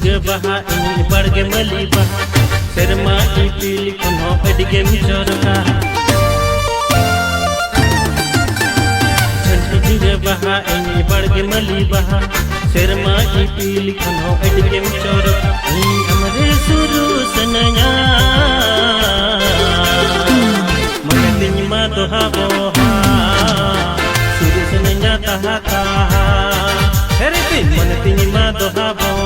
ᱡᱷᱤᱸᱜᱟᱹ ᱵᱟᱦᱟ ᱤᱧ ᱵᱟᱲᱜᱮ ᱢᱟᱹᱞᱤ ᱵᱟᱦᱟ ᱥᱮᱨᱢᱟ ᱤᱯᱤᱞ ᱠᱷᱚᱱ ᱦᱚᱸ ᱟᱹᱰᱤᱜᱮᱢ ᱪᱚᱨᱚᱠᱟ ᱡᱷᱤᱸᱜᱟᱹ ᱵᱟᱦᱟ ᱤᱧ ᱵᱟᱲᱜᱮ ᱢᱟᱹᱞᱤ ᱵᱟᱦᱟ ᱥᱮᱨᱢᱟ ᱤᱯᱤᱞ ᱠᱷᱚᱱ ᱦᱚᱸ ᱟᱹᱰᱤᱜᱮᱢ ᱪᱚᱨᱚᱠᱟ ᱤᱧ ᱟᱢᱨᱮ ᱥᱩᱨᱩ ᱥᱟᱱᱟᱧᱟ ᱢᱚᱱᱮ ᱛᱤᱧ ᱢᱟ ᱫᱚᱦᱟ ᱵᱚᱦᱟ ᱥᱩᱨᱩ ᱥᱟᱱᱟᱧᱟ ᱛᱟᱦᱟ ᱛᱟᱦᱟ ᱢᱚᱱᱮ ᱛᱤᱧ ᱢᱟ ᱫᱚᱦᱟ ᱵᱚᱦᱟ